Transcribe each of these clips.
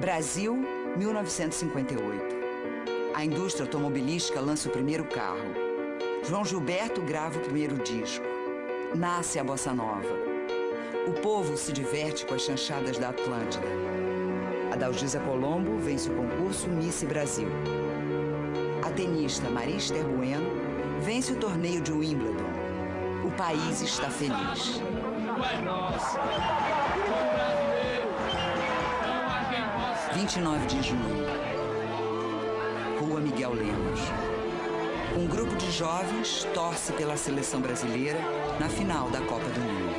Brasil, 1958. A indústria automobilística lança o primeiro carro. João Gilberto grava o primeiro disco. Nasce a bossa nova. O povo se diverte com as chanchadas da Atlântida. A Dalgisa Colombo vence o concurso Miss Brasil. A tenista Maria Esther Bueno vence o torneio de Wimbledon. O país está feliz. 29 de junho. Rua Miguel Lemos. Um grupo de jovens torce pela seleção brasileira na final da Copa do Mundo.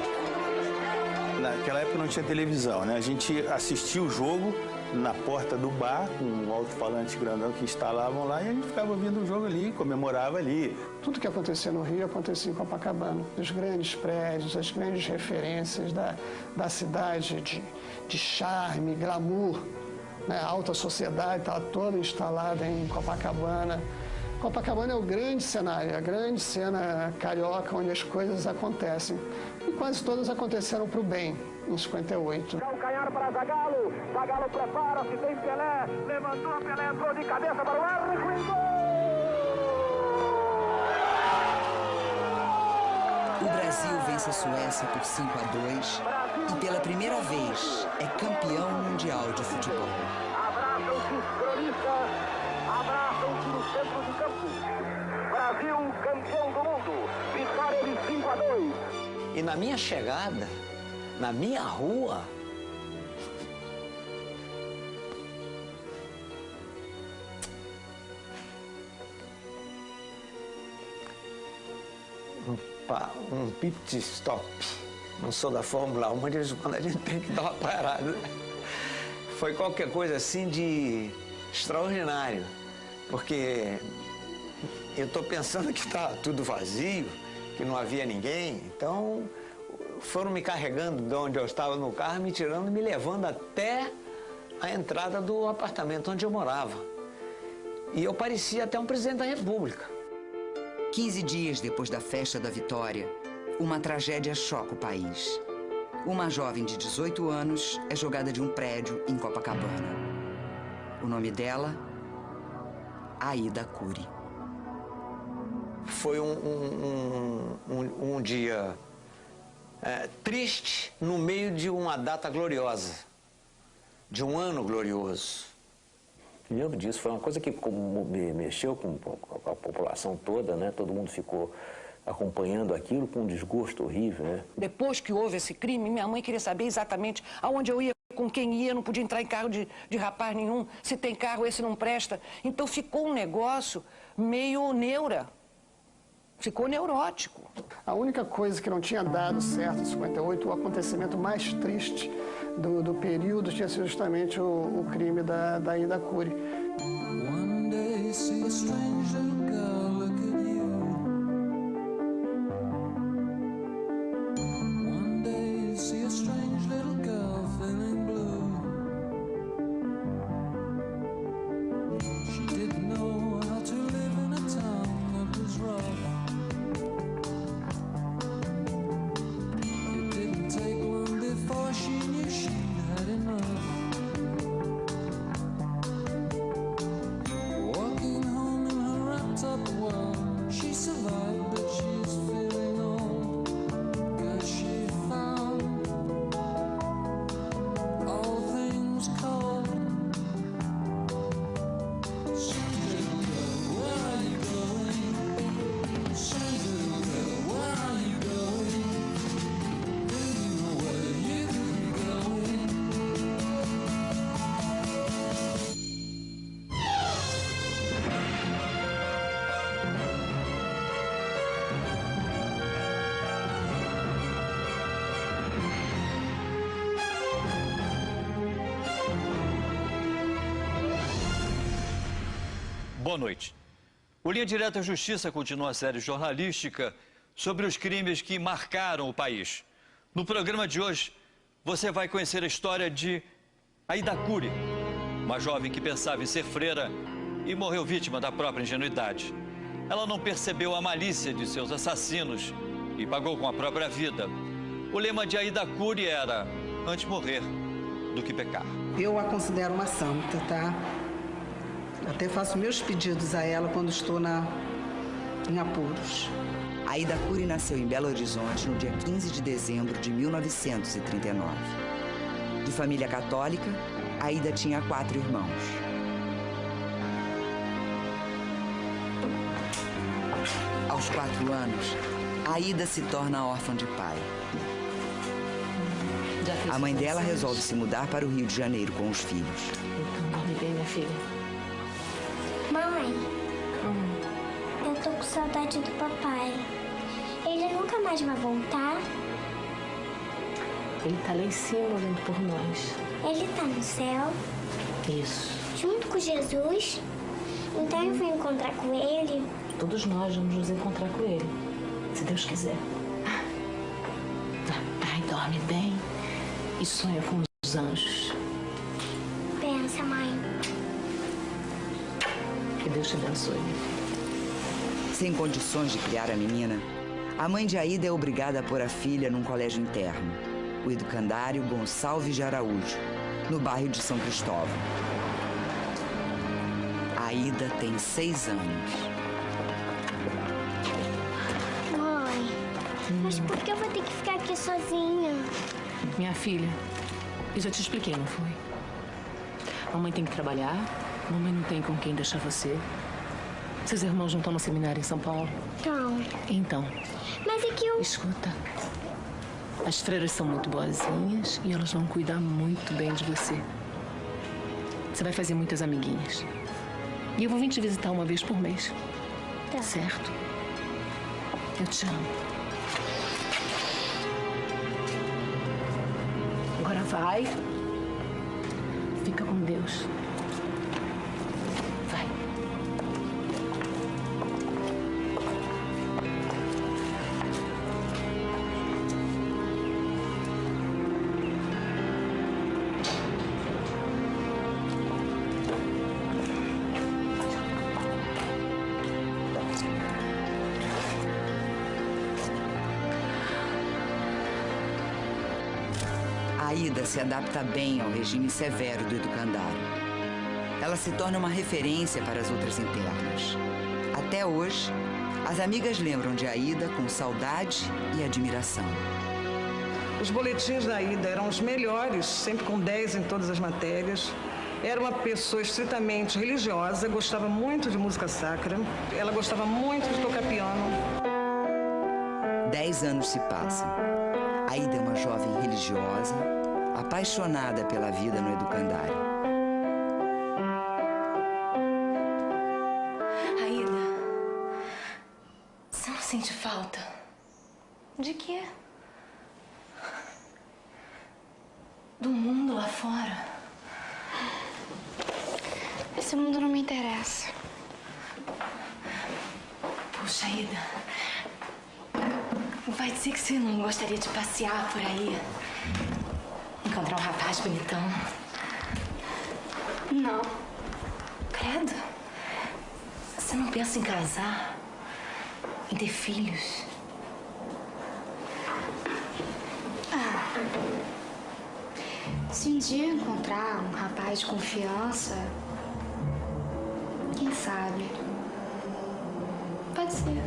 Naquela época não tinha televisão, né? A gente assistia o jogo na porta do bar, com um alto-falante grandão que instalavam lá, e a gente ficava ouvindo o jogo ali, comemorava ali. Tudo que acontecia no Rio acontecia em Copacabana. Os grandes prédios, as grandes referências da cidade de charme, glamour, né? A alta sociedade estava toda instalada em Copacabana. Copacabana é o grande cenário, a grande cena carioca onde as coisas acontecem. E quase todas aconteceram para o bem, em 58. Calcanhar para Zagallo, Zagallo prepara-se, tem Pelé, levantou, Pelé entrou de cabeça para o Henrique, O Brasil vence a Suécia por 5-2 e pela primeira vez é campeão mundial de futebol. Abraçam-se os cronistas, abraçam-se no centro de campo. Brasil campeão do mundo, vitória de 5-2. E na minha chegada, na minha rua, um pit stop. Não sou da Fórmula 1, mas de vez em quando a gente tem que dar uma parada. Foi qualquer coisa assim de extraordinário, porque eu estou pensando que está tudo vazio, que não havia ninguém, então foram me carregando de onde eu estava no carro, me tirando e me levando até a entrada do apartamento onde eu morava. E eu parecia até um presidente da República. 15 dias depois da festa da vitória, uma tragédia choca o país. Uma jovem de 18 anos é jogada de um prédio em Copacabana. O nome dela, Aida Cury. Foi um dia triste no meio de uma data gloriosa, de um ano glorioso. Me lembro disso, foi uma coisa que mexeu com a população toda, né? Todo mundo ficou acompanhando aquilo com um desgosto horrível, né? Depois que houve esse crime, minha mãe queria saber exatamente aonde eu ia, com quem ia, não podia entrar em carro de rapaz nenhum, se tem carro, esse não presta. Então ficou um negócio meio neura, ficou neurótico. A única coisa que não tinha dado certo em 58, o acontecimento mais triste do período tinha sido justamente o crime da Aida Cury. Boa noite. O Linha Direta Justiça continua a série jornalística sobre os crimes que marcaram o país. No programa de hoje, você vai conhecer a história de Aida Cury, uma jovem que pensava em ser freira e morreu vítima da própria ingenuidade. Ela não percebeu a malícia de seus assassinos e pagou com a própria vida. O lema de Aida Cury era: antes morrer do que pecar. Eu a considero uma santa, tá? Até faço meus pedidos a ela quando estou em apuros. Aida Cury nasceu em Belo Horizonte no dia 15 de dezembro de 1939. De família católica, Aida tinha 4 irmãos. Aos 4 anos, Aida se torna órfã de pai. A mãe dela resolve se mudar para o Rio de Janeiro com os filhos. Então, dorme bem, minha filha. Mãe, eu tô com saudade do papai. Ele nunca mais vai voltar? Ele tá lá em cima olhando por nós. Ele tá no céu? Isso. Junto com Jesus? Então eu vou encontrar com ele? Todos nós vamos nos encontrar com ele, se Deus quiser. Ai, dorme bem e sonha com os anjos. Pensa, mãe. Que Deus te abençoe. Sem condições de criar a menina, a mãe de Aida é obrigada a pôr a filha num colégio interno, o Educandário Gonçalves de Araújo, no bairro de São Cristóvão. Aida tem 6 anos. Mãe, mas por que eu vou ter que ficar aqui sozinha? Minha filha, eu já te expliquei, não foi? Mamãe tem que trabalhar, mamãe não tem com quem deixar você. Seus irmãos não estão no seminário em São Paulo? Não. Então. Mas é que eu... Escuta, as freiras são muito boazinhas e elas vão cuidar muito bem de você. Você vai fazer muitas amiguinhas. E eu vou vir te visitar uma vez por mês. Tá. Certo? Eu te amo. Agora vai. Fica com Deus. Vai. Aida se adapta bem ao regime severo do educandário. Ela se torna uma referência para as outras internas. Até hoje, as amigas lembram de Aida com saudade e admiração. Os boletins da Aida eram os melhores, sempre com 10 em todas as matérias. Era uma pessoa estritamente religiosa, gostava muito de música sacra. Ela gostava muito de tocar piano. 10 anos se passam. Aida é uma jovem religiosa, apaixonada pela vida no educandário. Aida, você não sente falta? De quê? Do mundo lá fora. Esse mundo não me interessa. Puxa, Aida, vai dizer que você não gostaria de passear por aí? Encontrar um rapaz bonitão? Não. Credo. Você não pensa em casar? Em ter filhos? Se um dia eu encontrar um rapaz de confiança, quem sabe? Pode ser.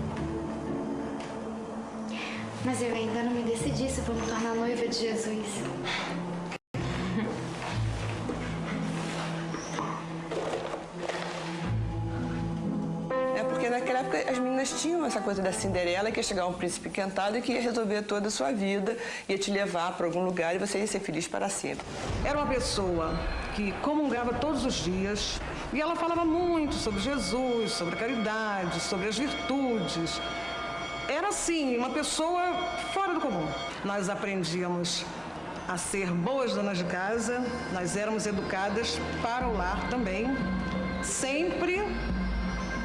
Mas eu ainda não me decidi se vou me tornar noiva de Jesus. É porque naquela época as meninas tinham essa coisa da Cinderela, que ia chegar um príncipe encantado e que ia resolver toda a sua vida, ia te levar para algum lugar e você ia ser feliz para sempre. Era uma pessoa que comungava todos os dias e ela falava muito sobre Jesus, sobre a caridade, sobre as virtudes. Era, assim, uma pessoa fora do comum. Nós aprendíamos a ser boas donas de casa, nós éramos educadas para o lar também, sempre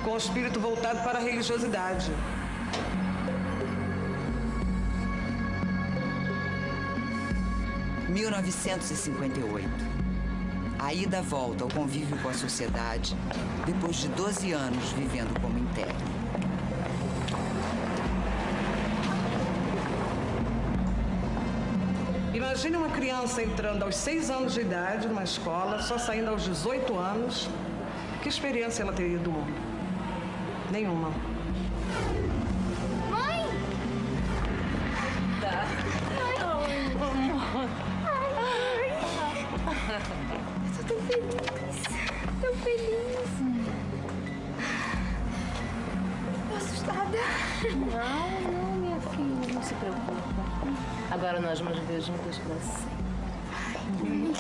com o espírito voltado para a religiosidade. Em 1958, Aida volta ao convívio com a sociedade depois de 12 anos vivendo como interna. Imagine uma criança entrando aos 6 anos de idade numa escola, só saindo aos 18 anos. Que experiência ela teria do mundo? Nenhuma. Mãe! Tá. Eu tô tão feliz. Tão feliz. Tô assustada. Não, minha filha, não se preocupa. Agora nós vamos viver juntas pra sempre.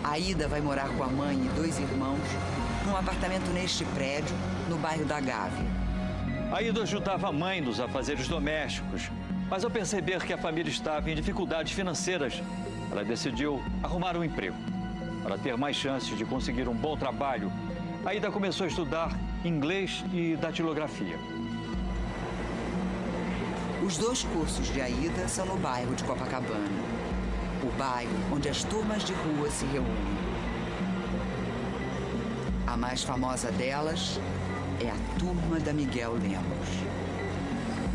Aida vai morar com a mãe e 2 irmãos num apartamento neste prédio, no bairro da Gávea. Aida ajudava a mãe nos afazeres domésticos, mas ao perceber que a família estava em dificuldades financeiras, ela decidiu arrumar um emprego. Para ter mais chances de conseguir um bom trabalho, Aida começou a estudar inglês e datilografia. Os 2 cursos de Aida são no bairro de Copacabana, o bairro onde as turmas de rua se reúnem. A mais famosa delas é a turma da Miguel Lemos.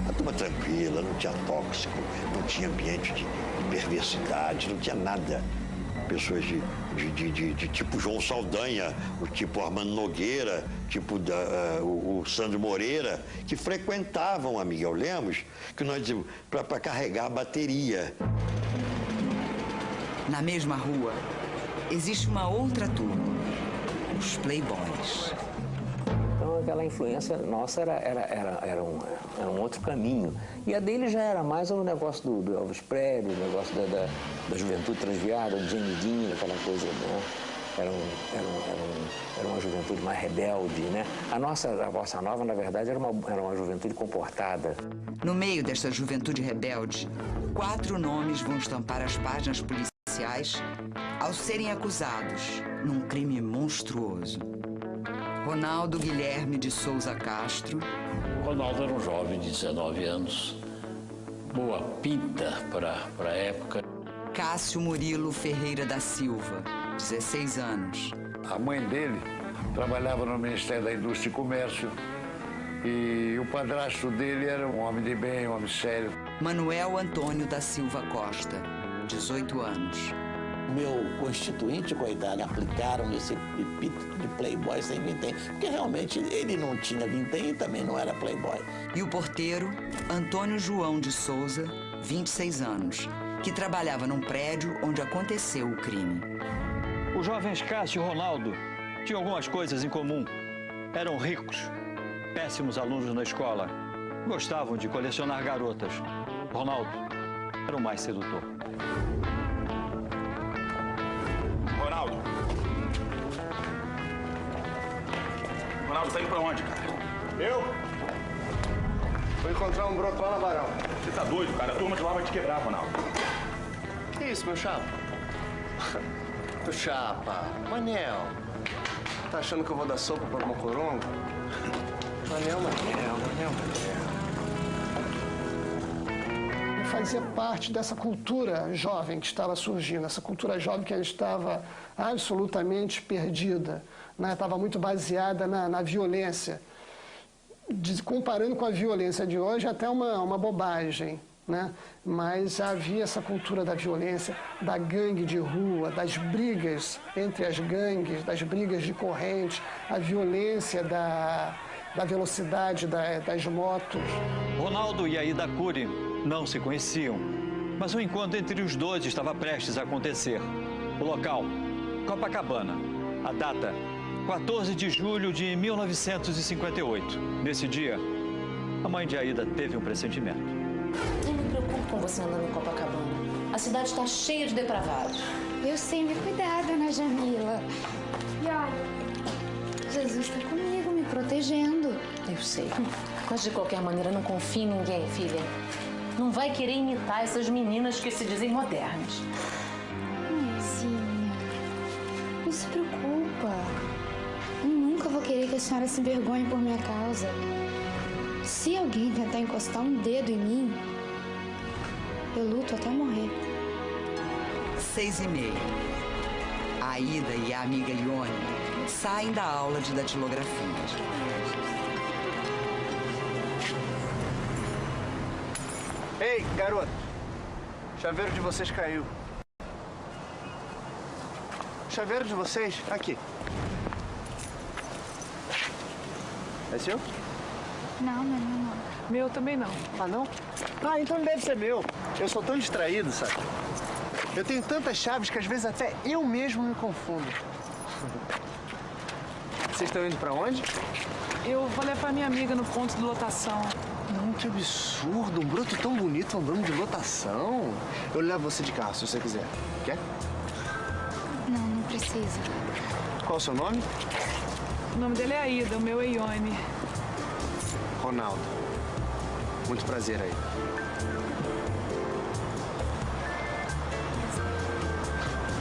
A turma tranquila, não tinha tóxico, não tinha ambiente de perversidade, não tinha nada. Pessoas de tipo João Saldanha, o tipo Armando Nogueira, tipo o Sandro Moreira, que frequentavam a Miguel Lemos, que nós dizíamos, para carregar a bateria. Na mesma rua, existe uma outra turma, os playboys. Então, aquela influência nossa era um outro caminho. E a dele já era mais o negócio do Elvis Presley, o negócio da juventude transviada, do James Dean, aquela coisa, né? Era uma juventude mais rebelde, né? A Bossa Nova, na verdade, era uma juventude comportada. No meio desta juventude rebelde, 4 nomes vão estampar as páginas policiais ao serem acusados num crime monstruoso. Ronaldo Guilherme de Souza Castro. Ronaldo era um jovem de 19 anos, boa pinta para a época. Cássio Murilo Ferreira da Silva, 16 anos. A mãe dele trabalhava no Ministério da Indústria e Comércio e o padrasto dele era um homem de bem, um homem sério. Manuel Antônio da Silva Costa, 18 anos. Meu constituinte, coitado, aplicaram esse epíteto de playboy sem vintém, porque realmente ele não tinha vintém e também não era playboy. E o porteiro, Antônio João de Souza, 26 anos, que trabalhava num prédio onde aconteceu o crime. Os jovens Cássio e Ronaldo tinham algumas coisas em comum. Eram ricos, péssimos alunos na escola, gostavam de colecionar garotas. Ronaldo era o mais sedutor. Ronaldo, tá indo pra onde, cara? Eu? Vou encontrar um broto lá na Barão. Você tá doido, cara? A turma de lá vai te quebrar, Ronaldo. Que isso, meu chapa? Tu chapa. Manel. Tá achando que eu vou dar sopa pra Mocorongo? Manel. Eu fazia parte dessa cultura jovem que estava surgindo, essa cultura jovem que estava absolutamente perdida, né? Estava muito baseada na violência. Comparando com a violência de hoje, até uma bobagem, né? Mas havia essa cultura da violência, da gangue de rua, das brigas entre as gangues, das brigas de corrente, a violência da velocidade das motos. Ronaldo e Aida Cury não se conheciam, mas o encontro entre os dois estava prestes a acontecer. O local, Copacabana. A data, 14 de julho de 1958. Nesse dia, a mãe de Aida teve um pressentimento. Eu me preocupo com você andando em Copacabana. A cidade está cheia de depravados. Eu sei me cuidar, dona Jamila. E olha, Jesus está comigo, me protegendo. Eu sei. Mas de qualquer maneira, não confie em ninguém, filha. Não vai querer imitar essas meninas que se dizem modernas. Mãezinha, não se preocupa. Eu nunca vou querer que a senhora se envergonhe por minha causa. Se alguém tentar encostar um dedo em mim, eu luto até morrer. 6h30. A Aida e a amiga Ione saem da aula de datilografia. Ei, garoto. chaveiro de vocês caiu. O chaveiro de vocês, aqui. É seu? Não, não é meu não. Meu também não. Ah, não? Ah, então deve ser meu. Eu sou tão distraído, sabe? Eu tenho tantas chaves que às vezes até eu mesmo me confundo. Vocês estão indo pra onde? Eu vou levar minha amiga no ponto de lotação. Não, que absurdo. Um broto tão bonito andando de lotação. Eu levo você de carro, se você quiser. Quer? Não, não precisa. Qual o seu nome? O nome dele é Aida, o meu é Ione. Ronaldo. Muito prazer aí.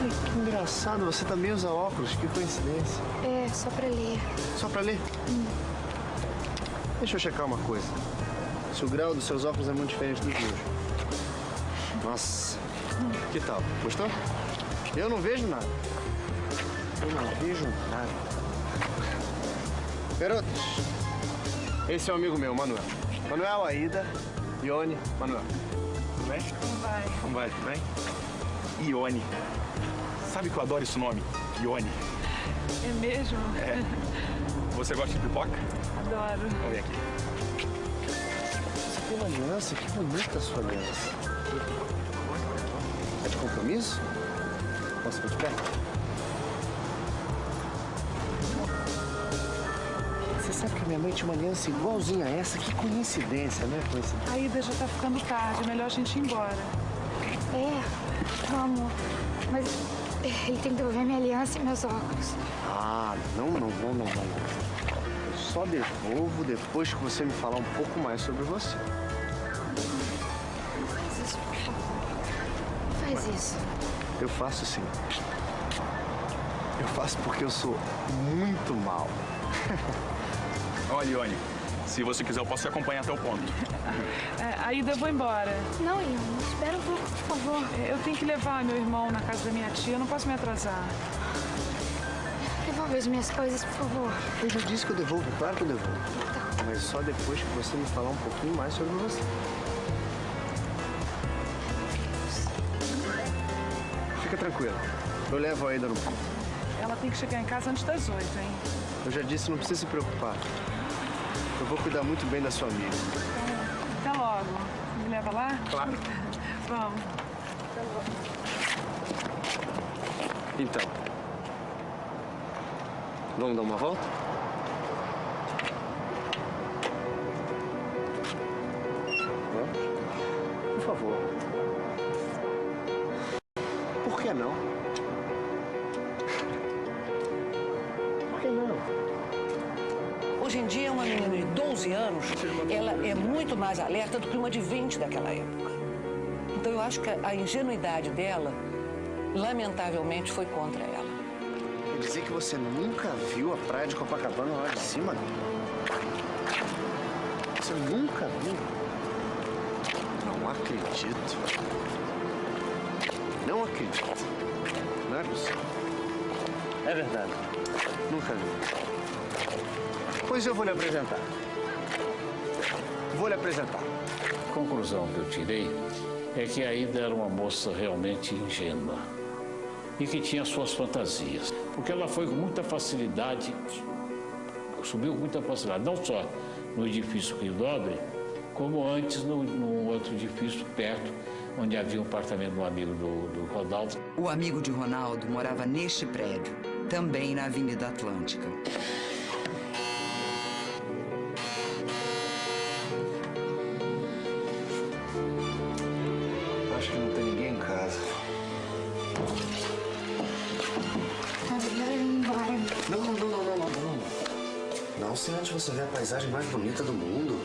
Ai, que engraçado. Você também usa óculos. Que coincidência. É, só pra ler. Só pra ler? Deixa eu checar uma coisa. Se o grau dos seus óculos é muito diferente dos meus. Nossa. Que tal? Gostou? Eu não vejo nada. Eu não vejo nada. Garotos, esse é um amigo meu, Manuel. Manuel, Aida, Ione, Manuel. Tudo bem? Como vai? Como vai? Tudo bem? Ione. Sabe que eu adoro esse nome? Ione. É mesmo? É. Você gosta de pipoca? Adoro. Vamos ver aqui. Você tem uma aliança? Que bonita a sua aliança. É de compromisso? Posso ficar de pé? Você sabe que minha mãe tinha uma aliança igualzinha a essa? Que coincidência, né? Coincidência. A Ida já tá ficando tarde, é melhor a gente ir embora. Vamos. Mas ele tem que devolver minha aliança e meus óculos. Ah, não. Eu só devolvo depois que você me falar um pouco mais sobre você. Faz isso, por favor. Faz isso. Eu faço sim. Eu faço porque eu sou muito mal. Olha, Ione, se você quiser, eu posso te acompanhar até o ponto. Aida, eu vou embora. Não, Ione, espera um pouco, por favor. Eu tenho que levar meu irmão na casa da minha tia, eu não posso me atrasar. Devolve as minhas coisas, por favor. Eu já disse que eu devolvo, claro que eu devolvo. Mas só depois que você me falar um pouquinho mais sobre você. Fica tranquilo. Eu levo a Aida no ponto. Ela tem que chegar em casa antes das 8, hein? Eu já disse, não precisa se preocupar. Eu vou cuidar muito bem da sua amiga. Até logo. Me leva lá? Claro. Vamos. Até logo. Então, vamos dar uma volta? Vamos? Por favor. Por que não? Por que não? Hoje em dia, uma menina de 12 anos, ela é muito mais alerta do que uma de 20 daquela época. Então, eu acho que a ingenuidade dela, lamentavelmente, foi contra ela. Quer dizer que você nunca viu a praia de Copacabana lá de cima? Você nunca viu? Não acredito. Não acredito. Não é possível. É verdade. Nunca vi. Pois eu vou lhe apresentar. Vou lhe apresentar. A conclusão que eu tirei é que a Aida era uma moça realmente ingênua e que tinha suas fantasias. Porque ela foi com muita facilidade, subiu com muita facilidade, não só no edifício Rio Dobre, como antes no outro edifício perto, onde havia um apartamento do amigo do Ronaldo. O amigo de Ronaldo morava neste prédio, também na Avenida Atlântica. Acho que não tem ninguém em casa. Tá melhor eu ir embora. Não. Não, se antes você vê a paisagem mais bonita do mundo.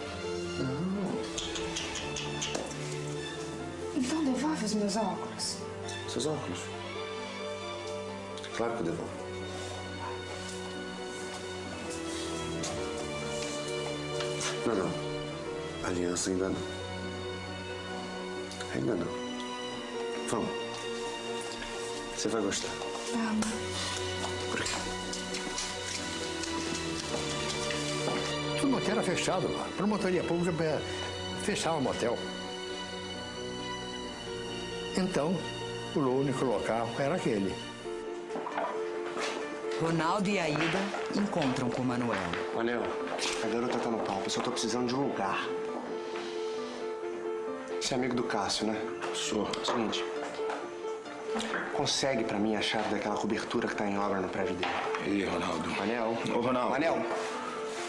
Não. Então devolve os meus óculos. Seus óculos? Claro que eu devolvo. Não. Aliança ainda não. Ainda não. Vamos. Você vai gostar. Vamos. Por aqui. O motel era fechado lá. A promotoria pública fechava o motel. Então, o único local era aquele. Ronaldo e Aida encontram com Manuel. Manel, a garota tá no palco, eu só tô precisando de um lugar. Você é amigo do Cássio, né? Sou. Seguinte, consegue pra mim a chave daquela cobertura que tá em obra no prédio dele? E Ronaldo? Manel. Ô, Ronaldo. Manel,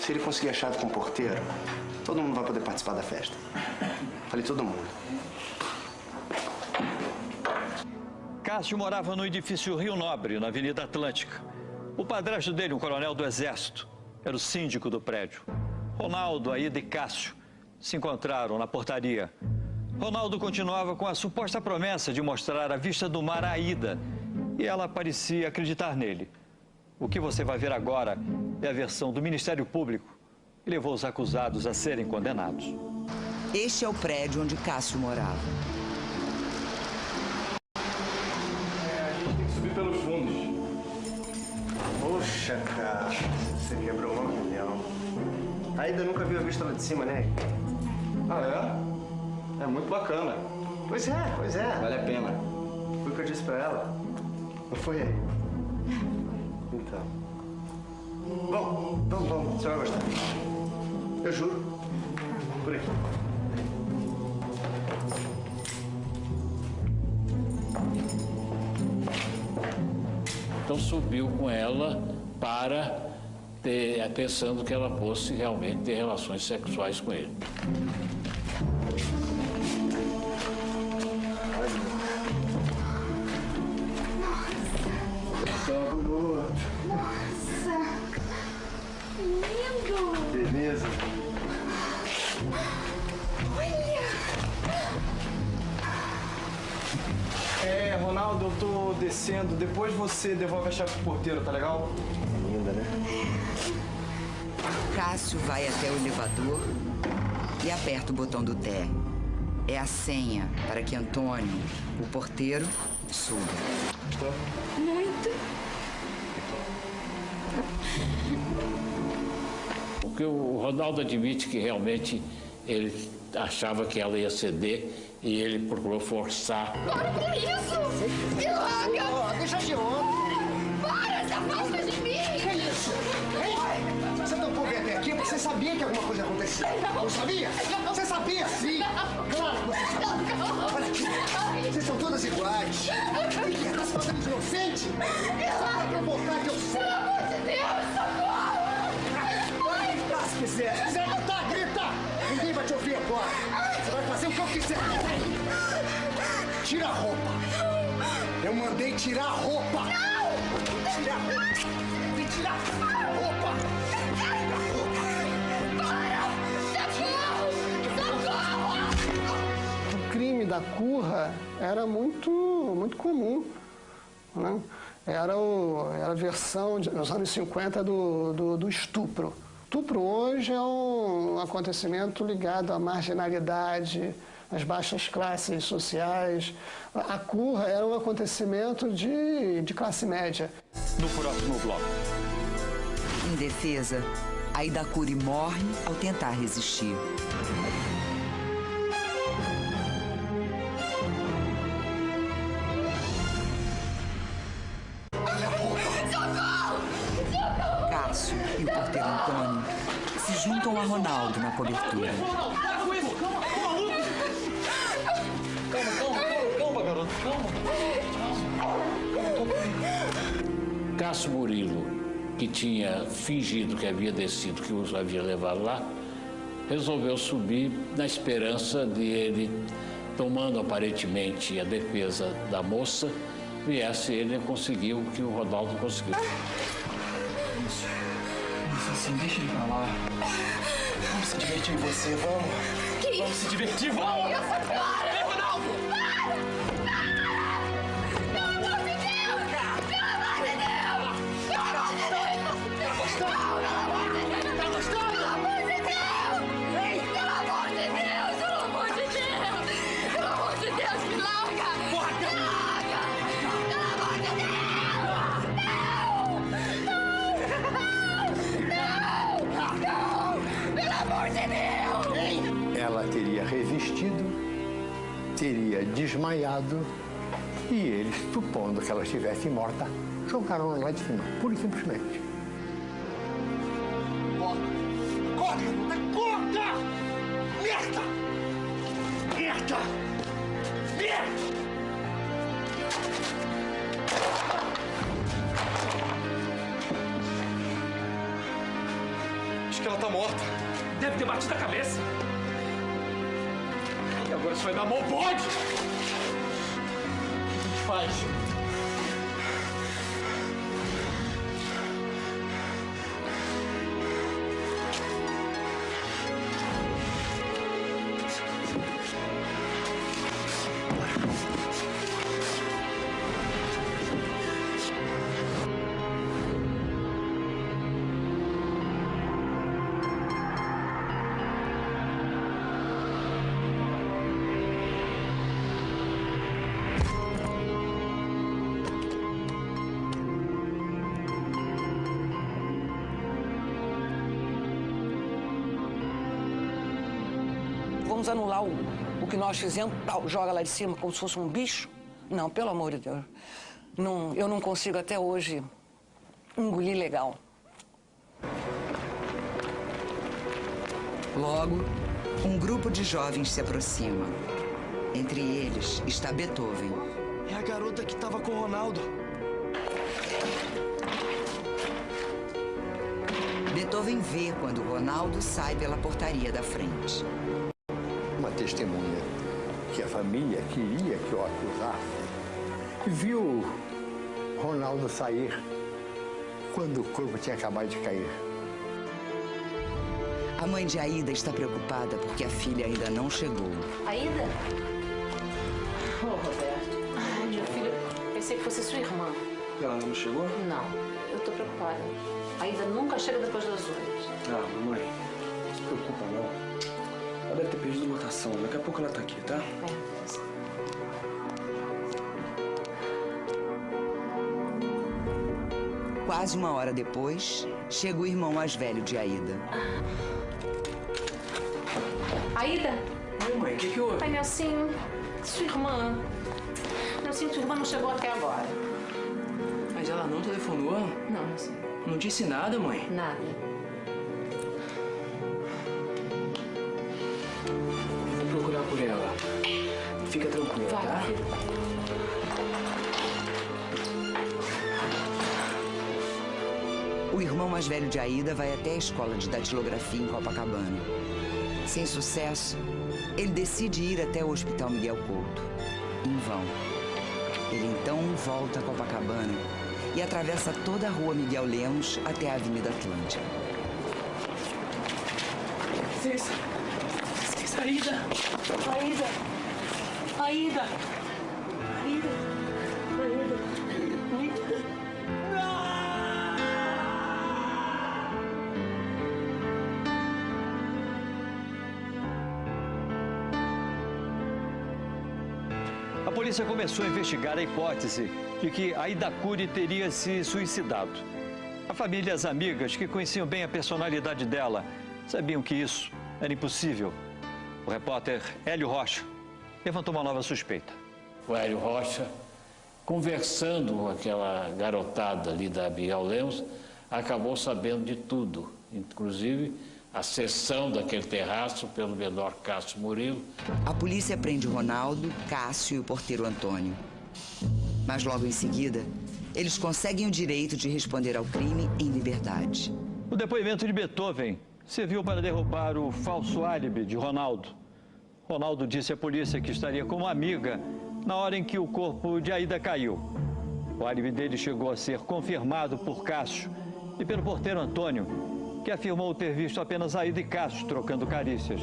se ele conseguir a chave com o porteiro, todo mundo vai poder participar da festa. Falei todo mundo. Cássio morava no edifício Rio Nobre, na Avenida Atlântica. O padrasto dele, um coronel do Exército, era o síndico do prédio. Ronaldo, Aida e Cássio se encontraram na portaria. Ronaldo continuava com a suposta promessa de mostrar a vista do mar a Aida, e ela parecia acreditar nele. O que você vai ver agora é a versão do Ministério Público que levou os acusados a serem condenados. Este é o prédio onde Cássio morava. A gente tem que subir pelos fundos. Poxa, cara, você quebrou uma opinião. A Aida nunca viu a vista lá de cima, né? Ah, é? É muito bacana. Pois é. Vale a pena. Foi o que eu disse pra ela. Não foi aí? Então. Vamos. Você vai gostar. Eu juro. Por aqui. Então subiu com ela pensando que ela fosse realmente ter relações sexuais com ele. Nossa! Lindo! Beleza. Ronaldo, eu tô descendo. Depois você devolve a chave pro porteiro, tá legal? Linda, né? Cássio vai até o elevador e aperta o botão do térreo. É a senha para que Antônio, o porteiro, suba. Muito. Porque o Ronaldo admite que realmente ele achava que ela ia ceder e ele procurou forçar. Para com isso! Me larga! Deixa de homem! Para, se afasta de mim! Que isso? Hein? Você tampou vir até aqui porque você sabia que alguma coisa ia acontecer. Não sabia? Você sabia, sim! Claro que você sabia! Olha aqui! Vocês são todas iguais! O que é? Tá se fazendo de inocente? Pra botar que eu sei! Pelo amor de Deus, socorro! Pode gritar se quiser! Se quiser gritar, grita! Ninguém vai te ouvir agora! Você vai fazer o que eu quiser! Tira a roupa! Eu mandei tirar a roupa! Não! Tira a roupa! Tem que tirar a roupa! Tira a roupa! Para! Socorro! Socorro! O crime da curra era muito comum, né? Era a versão nos anos 50 do estupro. Estupro hoje é um acontecimento ligado à marginalidade, às baixas classes sociais. A curra era um acontecimento de classe média. No próximo bloco. Em defesa, Aida Cury morre ao tentar resistir. Cássio e o porteiro Antônio se juntam a Ronaldo na cobertura. Calma, garoto. Cássio Murilo, que tinha fingido que havia descido, que os havia levado lá, resolveu subir na esperança de ele, tomando aparentemente a defesa da moça, viesse ele e conseguiu o que o Ronaldo conseguiu. Isso assim, deixa ele pra lá. Vamos se divertir você, vamos. Vamos se divertir, vamos! Isso, para! Ronaldo! Para! Pelo amor de Deus! Pelo amor de Deus! Pelo amor de Deus! Tá gostando? Pelo amor de Deus! Tá gostando? Pelo amor de Deus! Pelo amor de Deus! Pelo amor de Deus! Pelo amor de Deus, me larga! Me larga! Pelo amor de Deus! Não! Pelo amor de Deus! Ela teria resistido teria desmaiado e eles, supondo que ela estivesse morta, jogaram lá de cima, pura e simplesmente. Acorda, garota! Acorda! Merda! Merda! Merda! Acho que ela tá morta. Deve ter batido a cabeça. E agora isso vai dar mal bode! O que a gente faz? Vamos anular o que nós fizemos, joga lá de cima como se fosse um bicho? Não, pelo amor de Deus. Não, eu não consigo até hoje engolir legal. Logo, um grupo de jovens se aproxima. Entre eles está Beethoven. É a garota que estava com o Ronaldo. Beethoven vê quando Ronaldo sai pela portaria da frente. Uma testemunha que a família queria que o acusasse viu Ronaldo sair quando o corpo tinha acabado de cair. A mãe de Aida está preocupada porque a filha ainda não chegou. Aida? Oh, Roberto. Ai, meu filho, pensei que fosse sua irmã. Ela não chegou? Não, eu tô preocupada. Aida nunca chega depois das 8. Ah, mamãe, não se preocupa não. Ela deve ter perdido lotação. Daqui a pouco ela tá aqui, tá? Quase uma hora depois, chega o irmão mais velho de Aida. Aida? Oi, mãe, o que houve? Ai, Nelsinho, sua irmã. Nelsinho, sua irmã não chegou até agora. Mas ela não telefonou? Não, Nelsinho. Não disse nada, mãe? Nada. Eu vou procurar por ela. Fica tranquila, tá? O irmão mais velho de Aida vai até a escola de datilografia em Copacabana. Sem sucesso, ele decide ir até o Hospital Miguel Couto. Em vão. Ele então volta a Copacabana e atravessa toda a rua Miguel Lemos até a Avenida Atlântica. Licença, Aida! Aida! Aida! Aida! A polícia começou a investigar a hipótese de que Aida Cury teria se suicidado. A família e as amigas, que conheciam bem a personalidade dela, sabiam que isso era impossível. O repórter Hélio Rocha levantou uma nova suspeita. O Hélio Rocha, conversando com aquela garotada ali da Miguel Lemos, acabou sabendo de tudo, inclusive a cessão daquele terraço pelo menor Cássio Murilo. A polícia prende Ronaldo, Cássio e o porteiro Antônio. Mas logo em seguida, eles conseguem o direito de responder ao crime em liberdade. O depoimento de Beethoven serviu para derrubar o falso álibi de Ronaldo. Ronaldo disse à polícia que estaria como amiga na hora em que o corpo de Aida caiu. O álibi dele chegou a ser confirmado por Cássio e pelo porteiro Antônio, que afirmou ter visto apenas Aida e Cássio trocando carícias.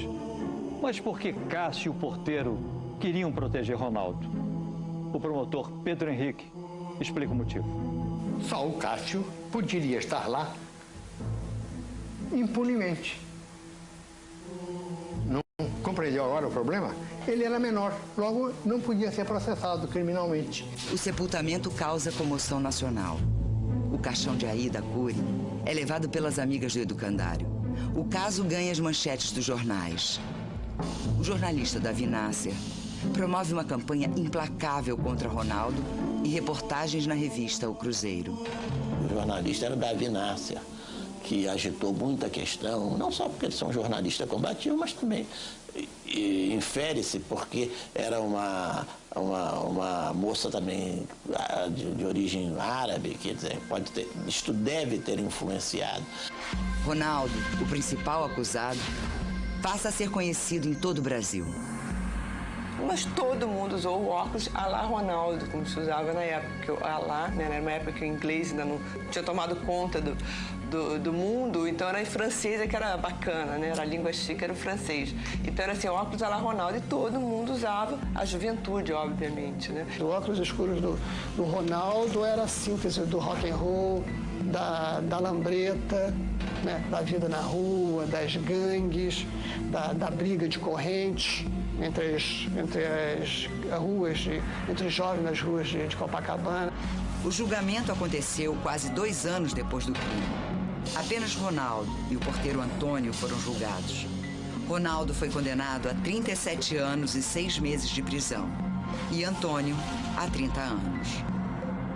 Mas por que Cássio e o porteiro queriam proteger Ronaldo? O promotor Pedro Henrique explica o motivo. Só o Cássio poderia estar lá impunemente. Não compreendeu agora o problema? Ele era menor, logo não podia ser processado criminalmente. O sepultamento causa comoção nacional. O caixão de Aida Cury é levado pelas amigas do educandário. O caso ganha as manchetes dos jornais. O jornalista Davi Nasser promove uma campanha implacável contra Ronaldo e reportagens na revista O Cruzeiro. O jornalista era Davi Nácia, que agitou muito a questão, não só porque eles são jornalistas combativos, mas também infere-se porque era uma moça também de origem árabe, quer dizer, isto deve ter influenciado. Ronaldo, o principal acusado, passa a ser conhecido em todo o Brasil. Mas todo mundo usou o óculos à la Ronaldo, como se usava na época. Porque o à la, né, era uma época que o inglês ainda não tinha tomado conta do mundo, então era em francês que era bacana, né? Era a língua chique, era o francês. Então era assim, óculos à la Ronaldo, e todo mundo usava, a juventude, obviamente, né? O óculos escuros do Ronaldo era a síntese do rock and roll, da lambreta, né? Da vida na rua, das gangues, da briga de correntes entre os jovens nas ruas de Copacabana. O julgamento aconteceu quase 2 anos depois do crime. Apenas Ronaldo e o porteiro Antônio foram julgados. Ronaldo foi condenado a 37 anos e 6 meses de prisão. E Antônio a 30 anos.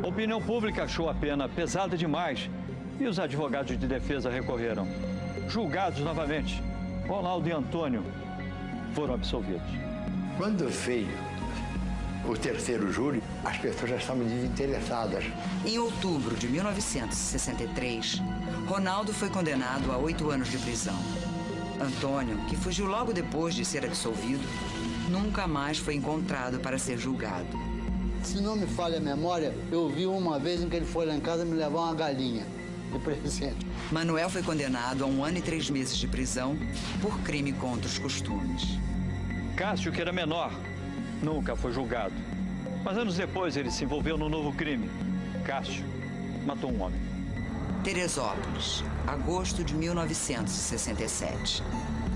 A opinião pública achou a pena pesada demais e os advogados de defesa recorreram. Julgados novamente, Ronaldo e Antônio foram absolvidos. Quando veio o terceiro júri, as pessoas já estavam desinteressadas. Em outubro de 1963, Ronaldo foi condenado a 8 anos de prisão. Antônio, que fugiu logo depois de ser absolvido, nunca mais foi encontrado para ser julgado. Se não me falha a memória, eu vi uma vez em que ele foi lá em casa me levar uma galinha de presente. Manuel foi condenado a 1 ano e 3 meses de prisão por crime contra os costumes. Cássio, que era menor, nunca foi julgado. Mas anos depois ele se envolveu num novo crime. Cássio matou um homem. Teresópolis, agosto de 1967.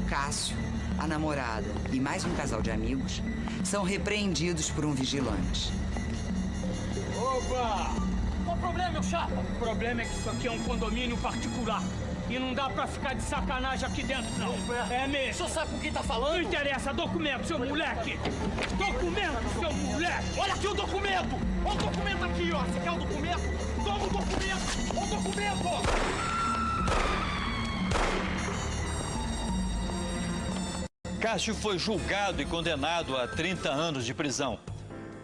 Cássio, a namorada e mais um casal de amigos são repreendidos por um vigilante. Opa! Qual o problema, meu chapa? O problema é que isso aqui é um condomínio particular. E não dá pra ficar de sacanagem aqui dentro, não. É mesmo. O senhor sabe com quem tá falando? Não interessa. Documento, seu moleque. Documento, seu moleque. Olha aqui o documento. Olha o documento aqui, ó. Você quer o documento? Toma o documento. Olha o documento. Cássio foi julgado e condenado a 30 anos de prisão.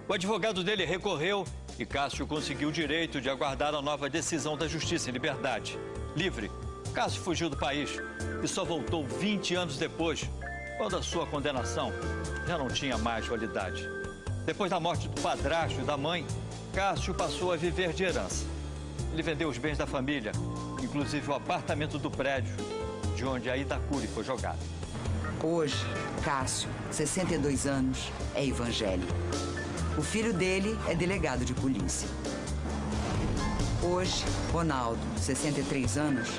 O advogado dele recorreu e Cássio conseguiu o direito de aguardar a nova decisão da Justiça em liberdade. Livre, Cássio fugiu do país e só voltou 20 anos depois, quando a sua condenação já não tinha mais validade. Depois da morte do padrasto e da mãe, Cássio passou a viver de herança. Ele vendeu os bens da família, inclusive o apartamento do prédio, de onde a Aida Cury foi jogada. Hoje, Cássio, 62 anos, é evangélico. O filho dele é delegado de polícia. Hoje, Ronaldo, 63 anos,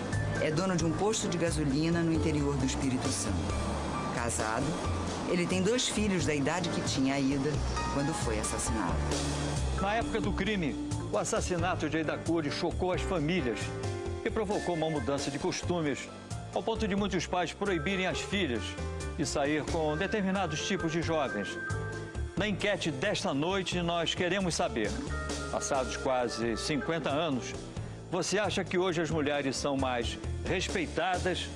é dono de um posto de gasolina no interior do Espírito Santo. Casado, ele tem 2 filhos da idade que tinha a Aida quando foi assassinado. Na época do crime, o assassinato de Aida Cury chocou as famílias e provocou uma mudança de costumes, ao ponto de muitos pais proibirem as filhas de sair com determinados tipos de jovens. Na enquete desta noite, nós queremos saber, passados quase 50 anos, você acha que hoje as mulheres são mais respeitadas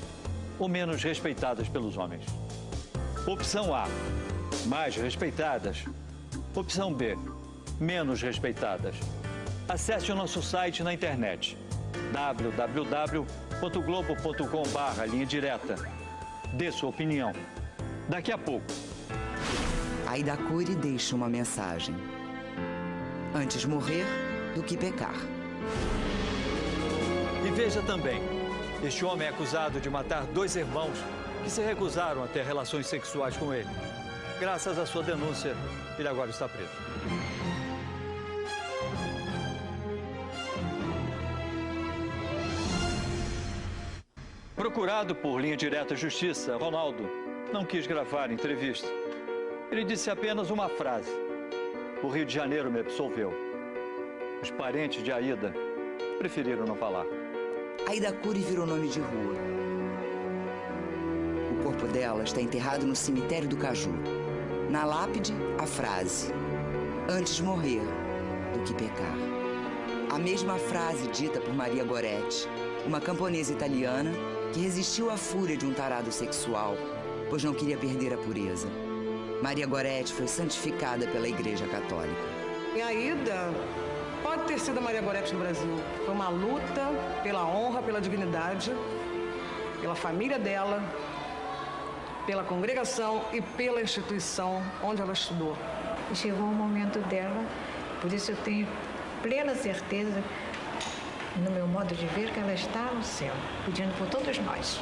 ou menos respeitadas pelos homens? Opção A, mais respeitadas. Opção B, menos respeitadas. Acesse o nosso site na internet, www.globo.com/linha direta. Dê sua opinião. Daqui a pouco. Aida Cury deixa uma mensagem. Antes morrer do que pecar. E veja também, este homem é acusado de matar 2 irmãos que se recusaram a ter relações sexuais com ele. Graças à sua denúncia, ele agora está preso. Procurado por Linha Direta Justiça, Ronaldo não quis gravar entrevista. Ele disse apenas uma frase: o Rio de Janeiro me absolveu. Os parentes de Aida preferiram não falar. Aida Cury virou nome de rua. O corpo dela está enterrado no cemitério do Caju. Na lápide, a frase: antes morrer do que pecar. A mesma frase dita por Maria Goretti, uma camponesa italiana que resistiu à fúria de um tarado sexual, pois não queria perder a pureza. Maria Goretti foi santificada pela Igreja Católica. Minha ida pode ter sido a Maria Goretti no Brasil. Foi uma luta pela honra, pela dignidade, pela família dela, pela congregação e pela instituição onde ela estudou. Chegou o momento dela, por isso eu tenho plena certeza, no meu modo de ver, que ela está no céu, pedindo por todos nós.